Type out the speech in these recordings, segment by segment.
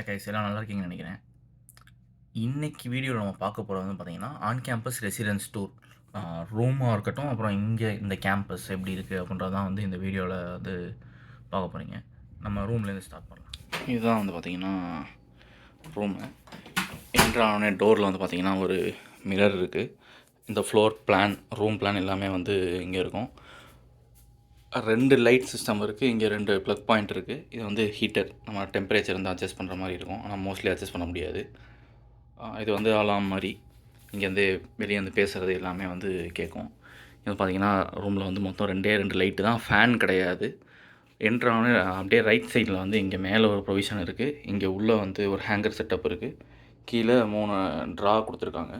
Guys எல்லாம் நல்லா இருக்கீங்கன்னு நினைக்கிறேன். இன்னைக்கு வீடியோவில் நம்ம பார்க்க போகிறது வந்து பார்த்தீங்கன்னா ஆன் கேம்பஸ் ரெசிடென்ஸ் டூர். ரூமாக இருக்கட்டும், அப்புறம் இங்கே இந்த கேம்பஸ் எப்படி இருக்குது அப்படின்றதான் வந்து இந்த வீடியோவில் வந்து பார்க்க போகிறீங்க. நம்ம ரூம்லேருந்து ஸ்டார்ட் பண்ணலாம். இதுதான் வந்து பார்த்திங்கன்னா ரூமு. என்ட்ரான டோரில் வந்து பார்த்திங்கன்னா ஒரு மிரர் இருக்குது. இந்த ஃப்ளோர் பிளான், ரூம் பிளான் எல்லாமே வந்து இங்கே இருக்கும். 2 லைட் சிஸ்டம் இருக்குது. இங்கே 2 ப்ளக் பாயிண்ட் இருக்குது. இது வந்து ஹீட்டர், நம்ம டெம்பரேச்சர் வந்து அட்ஜஸ்ட் பண்ணுற மாதிரி இருக்கும். ஆனால் மோஸ்ட்லி அட்ஜஸ்ட் பண்ண முடியாது. இது வந்து அலாம் மாதிரி இங்கேருந்து வெளியே வந்து பேசுகிறது எல்லாமே வந்து கேட்கும். இது பார்த்திங்கன்னா ரூமில் வந்து மொத்தம் 2 லைட்டு தான், ஃபேன் கிடையாது. என்ட்ரான அப்படியே ரைட் சைடில் வந்து இங்கே மேலே ஒரு ப்ரொவிஷன் இருக்குது. இங்கே உள்ளே வந்து ஒரு ஹேங்கர் செட்டப் இருக்குது. கீழே 3 ட்ரா கொடுத்துருக்காங்க.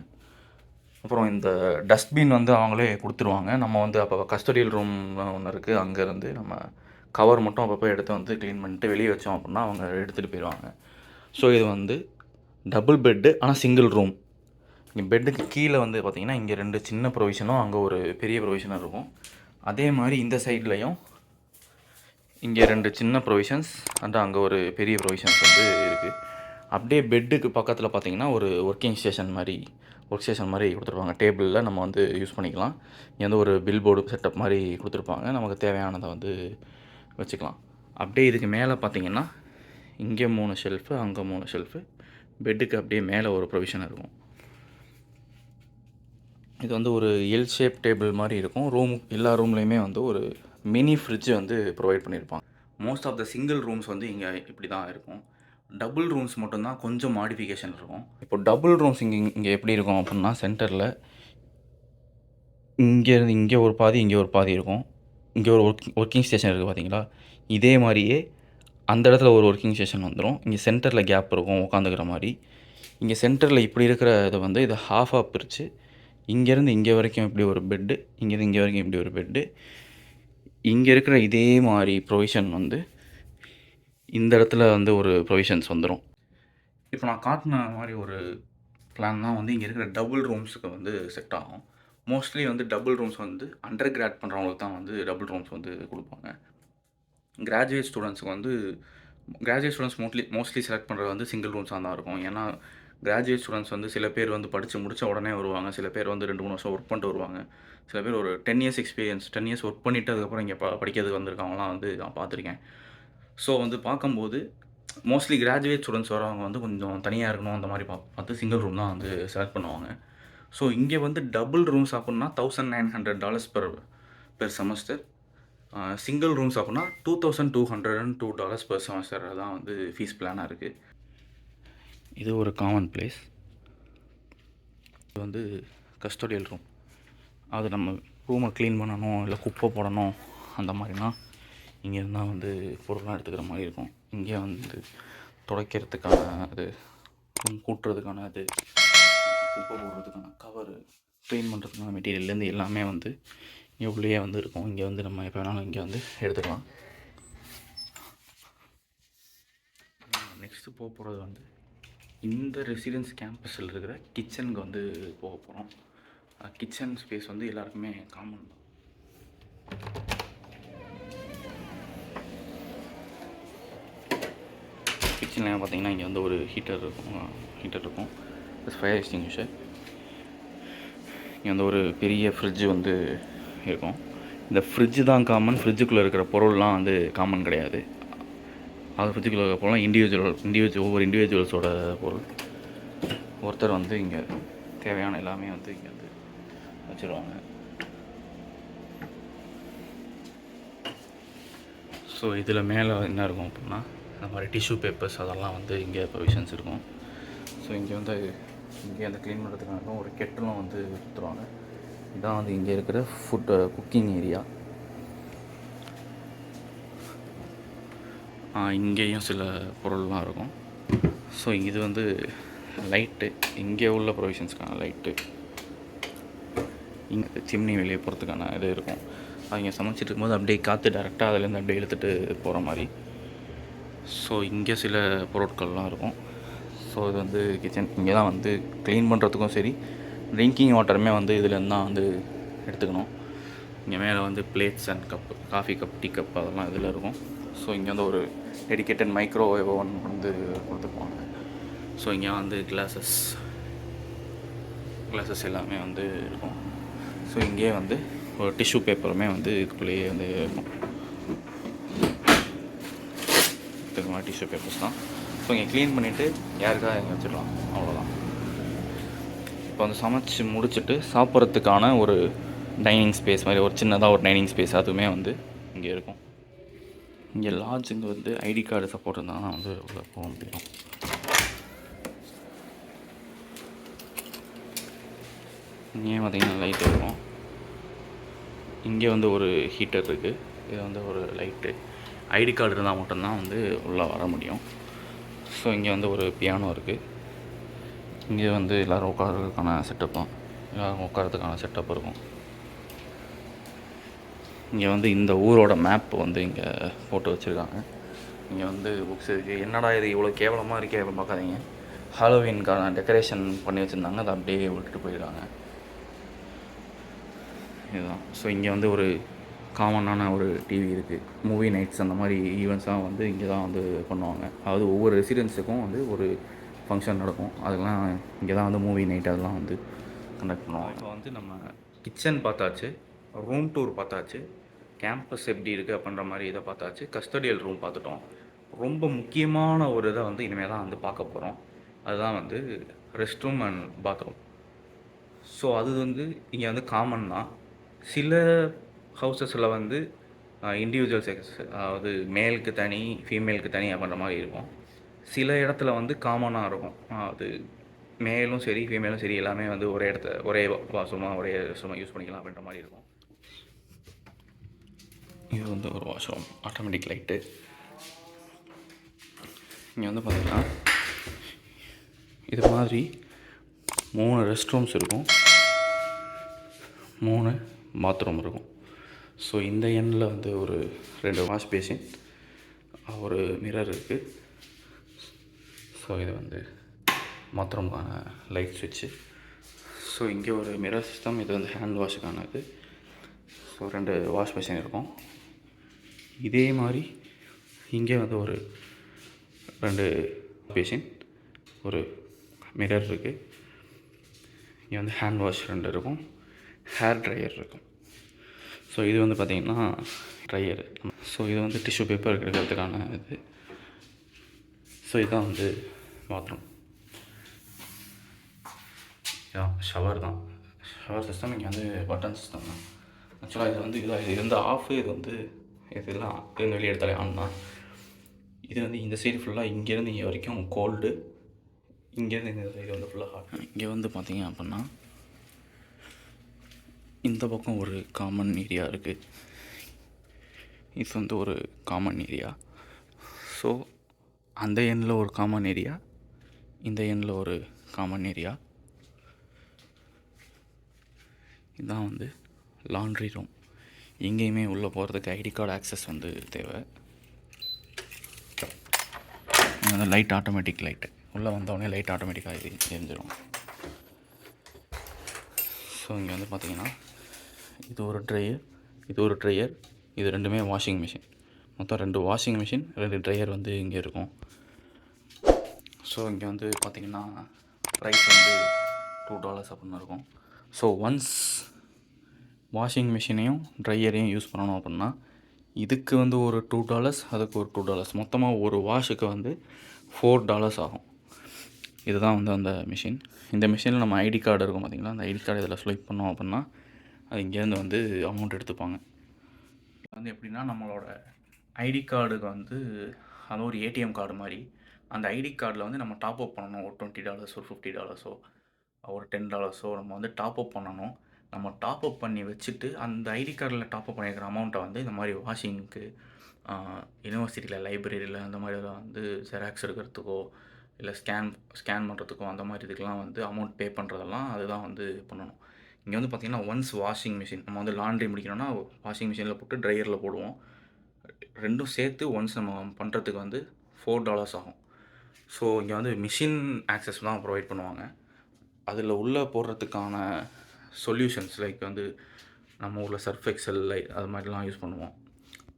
அப்புறம் இந்த டஸ்ட்பின் வந்து அவங்களே கொடுத்துருவாங்க. நம்ம வந்து அப்போ கஸ்டடியல் ரூம் ஒன்று இருக்குது, அங்கேருந்து நம்ம கவர் மட்டும் அப்பப்போ எடுத்து வந்து க்ளீன் பண்ணிட்டு வெளியே வச்சோம் அப்படின்னா அவங்க எடுத்துகிட்டு போயிடுவாங்க. ஸோ இது வந்து டபுள் பெட்டு, ஆனால் சிங்கிள் ரூம். இங்கே பெட்டுக்கு கீழே வந்து பார்த்திங்கன்னா இங்கே 2 சின்ன ப்ரொவிஷனும் அங்கே ஒரு பெரிய ப்ரொவிஷனும் இருக்கும். அதே மாதிரி இந்த சைட்லேயும் இங்கே 2 சின்ன ப்ரொவிஷன்ஸ் அண்ட் அங்கே ஒரு பெரிய ப்ரொவிஷன்ஸ் வந்து இருக்குது. அப்படியே பெட்டுக்கு பக்கத்தில் பார்த்திங்கன்னா ஒரு ஒர்க் ஸ்டேஷன் மாதிரி கொடுத்துருப்பாங்க. டேபிளில் நம்ம வந்து யூஸ் பண்ணிக்கலாம். இங்கே வந்து ஒரு பில் போர்டு செட்டப் மாதிரி கொடுத்துருப்பாங்க. நமக்கு தேவையானதை வந்து வச்சுக்கலாம். அப்படியே இதுக்கு மேலே பார்த்திங்கன்னா இங்கே 3 ஷெல்ஃபு, அங்கே 3 ஷெல்ஃபு. பெட்டுக்கு அப்படியே மேலே ஒரு ப்ரொவிஷன் இருக்கும். இது வந்து ஒரு எல் ஷேப் டேபிள் மாதிரி இருக்கும். எல்லா ரூம்லேயுமே வந்து ஒரு மினி ஃப்ரிட்ஜ் வந்து ப்ரொவைட் பண்ணியிருப்பாங்க. Most of the single rooms வந்து இங்கே இப்படி தான் இருக்கும். டபுள் ரூம்ஸ் மட்டும்தான் கொஞ்சம் மாடிஃபிகேஷன் இருக்கும். இப்போ டபுள் ரூம்ஸ் இங்கே எப்படி இருக்கும் அப்படின்னா, சென்டரில் இங்கே ஒரு பாதி, இங்கே ஒரு பாதி இருக்கும். இங்கே ஒரு ஒர்க்கிங் ஸ்டேஷன் இருக்குது பார்த்தீங்களா? இதே மாதிரியே அந்த இடத்துல ஒரு ஒர்க்கிங் ஸ்டேஷன் வந்துடும். இங்கே சென்டரில் கேப் இருக்கும் உட்காந்துக்கிற மாதிரி. இங்கே சென்டரில் இப்படி இருக்கிற இதை வந்து இதை ஹாஃபாக பிரித்து இங்கேருந்து இங்கே வரைக்கும் இப்படி ஒரு பெட்டு, இங்கேருந்து இங்கே வரைக்கும் இப்படி ஒரு பெட்டு, இங்கே இருக்கிற இதே மாதிரி ப்ரொவிஷன் வந்து இந்த இடத்துல வந்து ஒரு ப்ரொவிஷன்ஸ் வந்துடும். இப்போ நான் காட்டின மாதிரி ஒரு பிளான் தான் வந்து இங்கே இருக்கிற டபுள் ரூம்ஸுக்கு வந்து செட் ஆகும். மோஸ்ட்லி வந்து டபுள் ரூம்ஸ் வந்து அண்டர் கிராட் பண்ணுறவங்களுக்கு தான் வந்து டபுள் ரூம்ஸ் வந்து கொடுப்பாங்க. கிராஜுவேட் ஸ்டூடெண்ட்ஸ் மோஸ்ட்லி செலக்ட் பண்ணுறது வந்து சிங்கிள் ரூம்ஸாக தான் இருக்கும். ஏன்னா கிராஜுவேட் ஸ்டூடெண்ட்ஸ் வந்து சில பேர் வந்து படித்து முடித்த உடனே வருவாங்க, சில பேர் வந்து 2-3 வருஷம் ஒர்க் பண்ணிட்டு வருவாங்க, சில பேர் ஒரு 10 இயர்ஸ் எக்ஸ்பீரியன்ஸ், 10 இயர்ஸ் ஒர்க் பண்ணிவிட்டு அதுக்கப்புறம் இங்கே படிக்கிறதுக்கு வந்திருக்கவங்களாம் வந்து நான் பார்த்துருக்கேன். ஸோ வந்து பார்க்கும்போது மோஸ்ட்லி கிராஜுவேட் ஸ்டூடெண்ட்ஸ் வரவங்க வந்து கொஞ்சம் தனியாக இருக்கணும், அந்த மாதிரி பார்த்து சிங்கிள் ரூம் தான் வந்து செலக்ட் பண்ணுவாங்க. ஸோ இங்கே வந்து டபுள் ரூம்ஸ் அப்படின்னா $1,900 பெர் செமஸ்டர். சிங்கிள் ரூம்ஸ் அப்படின்னா $2,202 பெர் செமஸ்டர் தான் வந்து ஃபீஸ் பிளானாக இருக்குது. இது ஒரு காமன் பிளேஸ். இது வந்து கஸ்டோடியல் ரூம். அது நம்ம ரூமை க்ளீன் பண்ணணும், இல்லை குப்பை போடணும், அந்த மாதிரினா இங்கே இருந்தால் வந்து பொருள்லாம் எடுத்துக்கிற மாதிரி இருக்கும். இங்கே வந்து துடைக்கிறதுக்கான அது, ரூம் கூட்டுறதுக்கான அது, குப்பை போடுறதுக்கான கவரு, க்ளீன் பண்ணுறதுக்கான மெட்டீரியல்லேருந்து எல்லாமே வந்து இங்கே உள்ளே வந்து இருக்கும். இங்கே வந்து நம்ம எப்போ வேணாலும் இங்கே வந்து எடுத்துக்கலாம். நெக்ஸ்ட்டு போகிறது வந்து இந்த ரெசிடென்ஸ் கேம்பஸில் இருக்கிற கிச்சனுக்கு வந்து போக போகிறோம். கிச்சன் ஸ்பேஸ் வந்து எல்லாருக்குமே காமன் தான். கிச்சனில் பார்த்தீங்கன்னா இங்கே வந்து ஒரு ஹீட்டர் இருக்கும் ப்ளஸ் ஃபயர் எக்ஸ்டிங்விஷர். இங்கே வந்து ஒரு பெரிய ஃப்ரிட்ஜு வந்து இருக்கும். இந்த ஃப்ரிட்ஜு தான் காமன். ஃப்ரிட்ஜுக்குள்ளே இருக்கிற பொருள்லாம் வந்து காமன் கிடையாது. அது ஃப்ரிட்ஜுக்குள்ளே இருக்கிற பொருள்லாம் ஒவ்வொரு இண்டிவிஜுவல்ஸோட பொருள். ஒருத்தர் வந்து இங்கே தேவையான எல்லாமே வந்து இங்கே வந்து வச்சுருவாங்க. ஸோ இதில் மேலே என்ன இருக்கும் அப்படின்னா, இந்த மாதிரி டிஷ்யூ பேப்பர்ஸ் அதெல்லாம் வந்து இங்கே ப்ரொவிஷன்ஸ் இருக்கும். ஸோ இங்கே வந்து அந்த க்ளீன் பண்ணுறதுக்காக ஒரு கெட்டலும் வந்து கொடுத்துருவாங்க. இதான் வந்து இங்கே இருக்கிற குக்கிங் ஏரியா. இங்கேயும் சில பொருள்லாம் இருக்கும். ஸோ இது வந்து லைட்டு, இங்கே உள்ள ப்ரொவிஷன்ஸ்க்கான லைட்டு. இங்கே சிம்னி வெளியே போகிறதுக்கான இது இருக்கும். அது இங்கே சமைச்சிட்டு இருக்கும்போது அப்படியே காற்று டேரெக்டாக அதுலேருந்து அப்படியே இழுத்துட்டு போகிற மாதிரி. ஸோ இங்கே சில பொருட்கள்லாம் இருக்கும். ஸோ இது வந்து கிச்சன். இங்கே தான் வந்து க்ளீன் பண்ணுறதுக்கும் சரி, ட்ரிங்கிங் வாட்டருமே வந்து இதுலேருந்து தான் வந்து எடுத்துக்கணும். இங்கே மேலே வந்து plates and cup, coffee cup, tea cup அதெல்லாம் இதில் இருக்கும். ஸோ இங்கே வந்து ஒரு டெடிக்கேட்டட் மைக்ரோவேவ் ஓவன் வந்து கொடுத்துருப்பாங்க. ஸோ இங்கே வந்து கிளாஸஸ் எல்லாமே வந்து இருக்கும். ஸோ இங்கேயே வந்து ஒரு டிஷ்யூ பேப்பருமே வந்து இதுக்குள்ளேயே வந்து இருக்கும். இதுக்கு மாதிரி டிஷ்யூ பேப்பர்ஸ் தான். ஸோ இங்கே க்ளீன் பண்ணிவிட்டு யாருக்காக இங்கே வச்சிடலாம், அவ்வளோதான். இப்போ வந்து சமைச்சு முடிச்சுட்டு சாப்பிட்றதுக்கான ஒரு டைனிங் ஸ்பேஸ் மாதிரி ஒரு சின்னதாக ஒரு டைனிங் ஸ்பேஸ் அதுவுமே வந்து இங்கே இருக்கும். இங்கே லாட்ஜுங்க வந்து ஐடி கார்டு சப்போர்ட் இருந்தால் தான் வந்து உள்ளே போக முடியும். இங்கேயும் பார்த்திங்கன்னா லைட் இருக்கும். இங்கே வந்து ஒரு ஹீட்டர் இருக்குது. இது வந்து ஒரு லைட்டு. ஐடி கார்டு இருந்தால் மட்டும்தான் வந்து உள்ளே வர முடியும். ஸோ இங்கே வந்து ஒரு பியானோ இருக்குது. இங்கே வந்து எல்லோரும் உட்காரதுக்கான செட்டப்பும் எல்லோரும் உட்காரதுக்கான செட்டப் இருக்கும். இங்கே வந்து இந்த ஊரோட மேப் வந்து இங்கே போட்டு வச்சுருக்காங்க. இங்கே வந்து புக்ஸ் இருக்குது. என்னடா இது இவ்வளோ கேவலமாக இருக்கே அப்படின்னு பார்க்காதீங்க. ஹாலோவீனுக்கான டெக்கரேஷன் பண்ணி வச்சுருந்தாங்க, அதை அப்படியே விட்டுட்டு போயிருக்காங்க. இதுதான். ஸோ இங்கே வந்து ஒரு காமனான ஒரு டிவி இருக்குது. மூவி நைட்ஸ் அந்த மாதிரி ஈவெண்ட்ஸ்லாம் வந்து இங்கே தான் வந்து பண்ணுவாங்க. அதாவது ஒவ்வொரு ரெசிடென்ஸுக்கும் வந்து ஒரு ஃபங்க்ஷன் நடக்கும். அதெல்லாம் இங்கே தான் வந்து மூவி நைட் அதெல்லாம் வந்து கண்டக்ட் பண்ணுவாங்க. இப்போ வந்து நம்ம கிச்சன் பார்த்தாச்சு, ரூம் டூர் பார்த்தாச்சு, கேம்பஸ் எப்படி இருக்குது அப்படின்ற மாதிரி இதை பார்த்தாச்சு, கஸ்டடியல் ரூம் பார்த்துட்டோம். ரொம்ப முக்கியமான ஒரு இதை வந்து இனிமேல் தான் வந்து பார்க்க போகிறோம். அதுதான் வந்து rest room and bathroom. So அது வந்து இங்கே வந்து காமன் தான். சில ஹவுசஸில் வந்து இண்டிவிஜுவல் செக்ஸ், அதாவது மேலுக்கு தனி ஃபீமேலுக்கு தனி அப்படின்ற மாதிரி இருக்கும். சில இடத்துல வந்து காமனாக இருக்கும். அது மேலும் சரி ஃபீமேலும் சரி எல்லாமே வந்து ஒரே வாஷ்ரூமாக ஒரே ரெஸ்ட்ரூமாக யூஸ் பண்ணிக்கலாம் அப்படின்ற மாதிரி இருக்கும். இது வந்து ஒரு வாஷ்ரூம், ஆட்டோமேட்டிக் லைட்டு. இங்கே வந்து பார்த்திங்கன்னா இது மாதிரி 3 ரெஸ்ட் ரூம்ஸ் இருக்கும், 3 பாத்ரூம் இருக்கும். ஸோ இந்த எண்ணில் வந்து ஒரு 2 வாஷ் பேசின், ஒரு மிரர் இருக்குது. ஸோ இது வந்து பாத்ரூம்கான லைட் ஸ்விட்ச்சு. ஸோ இங்கே ஒரு மிரர் சிஸ்டம், இது வந்து ஹேண்ட் வாஷுக்கானது. ஸோ 2 வாஷ் பேசின் இருக்கும். இதே மாதிரி இங்கே வந்து ஒரு 2 பேசின், ஒரு மிரர் இருக்குது. இங்கே வந்து ஹேண்ட் வாஷ் 2 இருக்கும், ஹேர் ட்ரையர் இருக்கும். ஸோ இது வந்து பார்த்திங்கன்னா ட்ரையரு. ஸோ இது வந்து டிஷ்யூ பேப்பர் எடுக்கிறதுக்கான இது. ஸோ இதுதான் வந்து பாத்ரூம். இதான் ஷவர் தான், ஷவர் சிஸ்டம். இங்கே வந்து பட்டன் சிஸ்டம் தான். ஆக்சுவலாக இது வந்து இது வந்து ஆஃபு, இது வந்து இதெல்லாம் இது வெளியே எடுத்தாலே ஆன் தான். இது வந்து இந்த சைடு ஃபுல்லாக இங்கேருந்து இங்கே வரைக்கும் கோல்டு, இங்கேருந்து இந்த சைடு வந்து ஃபுல்லாக ஹாட். இங்கே வந்து பார்த்திங்க அப்படின்னா இந்த பக்கம் ஒரு காமன் ஏரியா இருக்குது. இது வந்து ஒரு காமன் ஏரியா. ஸோ அந்த எண்ணில் ஒரு காமன் ஏரியா, இந்த எண்ணில் ஒரு காமன் ஏரியா. இதுதான் வந்து லாண்ட்ரி ரூம். எங்கேயுமே உள்ளே போகிறதுக்கு ஐடி கார்டு ஆக்சஸ் வந்து தேவை. அந்த லைட் ஆட்டோமேட்டிக் லைட்டு, உள்ளே வந்தோடனே லைட் ஆட்டோமேட்டிக்காக எரிஞ்சிடும். ஸோ இங்கே வந்து பார்த்திங்கன்னா இது ஒரு ட்ரையர், இது ஒரு ட்ரையர், இது ரெண்டுமே வாஷிங் மிஷின். மொத்தம் 2 வாஷிங் மிஷின், 2 ட்ரையர் வந்து இங்கே இருக்கும். ஸோ இங்கே வந்து பார்த்திங்கன்னா ப்ரைஸ் வந்து $2 அப்படின்னு இருக்கும். ஸோ ஒன்ஸ் வாஷிங் மிஷினையும் ட்ரையரையும் யூஸ் பண்ணணும் அப்படின்னா இதுக்கு வந்து ஒரு $2, அதுக்கு ஒரு $2, மொத்தமாக ஒரு வாஷுக்கு வந்து $4 ஆகும். இதுதான் வந்து அந்த மிஷின். இந்த மிஷினில் நம்ம ஐடி கார்டு இருக்கும் பார்த்திங்களா, அந்த ஐடி கார்டு இதில் ஸ்வைப் பண்ணோம் அப்படின்னா அது இங்கேருந்து வந்து அமௌண்ட் எடுத்துப்பாங்க. வந்து எப்படின்னா நம்மளோட ஐடி கார்டுக்கு வந்து அது ஒரு ஏடிஎம் கார்டு மாதிரி. அந்த ஐடி கார்டில் வந்து நம்ம டாப் அப் பண்ணணும். ஒரு $20, ஒரு $50, ஒரு $10 நம்ம வந்து டாப் அப் பண்ணணும். நம்ம டாப் அப் பண்ணி வச்சுட்டு அந்த ஐடி கார்டில் டாப் அப் பண்ணியிருக்கிற அமௌண்ட்டை வந்து இந்த மாதிரி வாஷிங்க்கு, யூனிவர்சிட்டியில் லைப்ரரியில் அந்த மாதிரி வந்து ஜெராக்ஸ் எடுக்கிறதுக்கோ இல்லை ஸ்கேன் பண்ணுறதுக்கோ அந்த மாதிரி இதுக்கெலாம் வந்து அமௌண்ட் பே பண்ணுறதெல்லாம் அதுதான் வந்து பண்ணணும். இங்கே வந்து பார்த்திங்கன்னா ஒன்ஸ் வாஷிங் மிஷின் நம்ம வந்து லாண்ட்ரி முடிக்கணும்னா வாஷிங் மிஷினில் போட்டு ட்ரையரில் போடுவோம். ரெண்டும் சேர்த்து ஒன்ஸ் நம்ம பண்ணுறதுக்கு வந்து $4 ஆகும். ஸோ இங்கே வந்து மிஷின் ஆக்சஸ் தான் ப்ரொவைட் பண்ணுவாங்க. அதில் உள்ளே போடுறதுக்கான சொல்யூஷன்ஸ் லைக் வந்து நம்ம ஊரில் சர்ஃப் எக்ஸல் அது மாதிரிலாம் யூஸ் பண்ணுவோம்.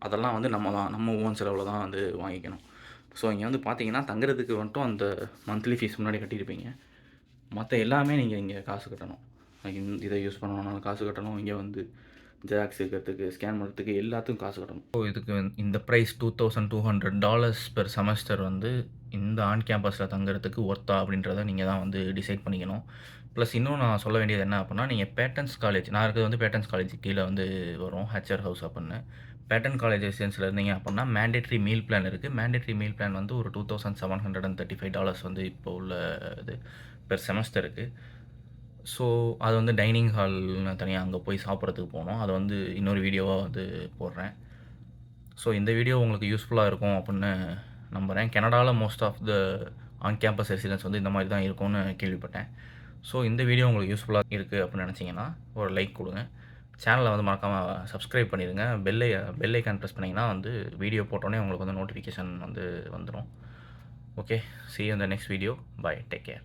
அதெல்லாம் வந்து நம்ம ஓன் செலவில் தான் வந்து வாங்கிக்கணும். ஸோ இங்கே வந்து பார்த்தீங்கன்னா, தங்குறதுக்கு மட்டும் அந்த மந்த்லி ஃபீஸ் முன்னாடி கட்டியிருப்பீங்க. மற்ற எல்லாமே நீங்கள் இங்கே காசு கட்டணும். இதை யூஸ் பண்ணணும்னாலும் காசு கட்டணும். இங்கே வந்து ஜெராக்ஸ் எடுக்கிறதுக்கு, ஸ்கேன் பண்ணுறதுக்கு எல்லாத்துக்கும் காசு கட்டணும். ஸோ இதுக்கு இந்த ப்ரைஸ் $2,200 பெர் செமஸ்டர் வந்து இந்த ஆன் கேம்பஸில் தங்குறதுக்கு ஒர்த்தா அப்படின்றத நீங்கள் தான் வந்து டிசைட் பண்ணிக்கணும். ப்ளஸ் இன்னும் நான் சொல்ல வேண்டியது என்ன அப்படின்னா, நீங்கள் பேட்டன்ஸ் காலேஜ், நான் இருக்கிறது வந்து பேட்டன்ஸ் காலேஜ் கீழே வந்து வரும், ஹெச்ஆர் ஹவுஸ் அப்படின்னு. பேட்டன் காலேஜ் ரெசிடென்ஸில் இருந்தீங்க அப்படின்னா மேண்டேட்ரி மீல் பிளான் இருக்குது. மேண்டேட்ரி மீல் பிளான் வந்து ஒரு $2,735 வந்து இப்போ உள்ள இது பெர் செமஸ்டருக்கு. ஸோ அது வந்து டைனிங் ஹால்னு தனியாக அங்கே போய் சாப்பிட்றதுக்கு போனோம். அதை வந்து இன்னொரு வீடியோவாக வந்து போடுறேன். ஸோ இந்த வீடியோ உங்களுக்கு யூஸ்ஃபுல்லாக இருக்கும் அப்படின்னு நம்புகிறேன். கனடாவில் most of the on campus residence வந்து இந்த மாதிரி தான் இருக்கும்னு கேள்விப்பட்டேன். ஸோ இந்த வீடியோ உங்களுக்கு யூஸ்ஃபுல்லாக இருக்குது அப்படின்னு நினச்சிங்கன்னா ஒரு லைக் கொடுங்க. சேனலை வந்து மறக்காமல் சப்ஸ்கிரைப் பண்ணிடுங்க. பெல் ஐக்கான் ப்ரெஸ் பண்ணிங்கன்னா வந்து வீடியோ போட்டோன்னே உங்களுக்கு வந்து நோட்டிஃபிகேஷன் வந்து வந்துடும். Okay, see you in the next video. Bye, take care.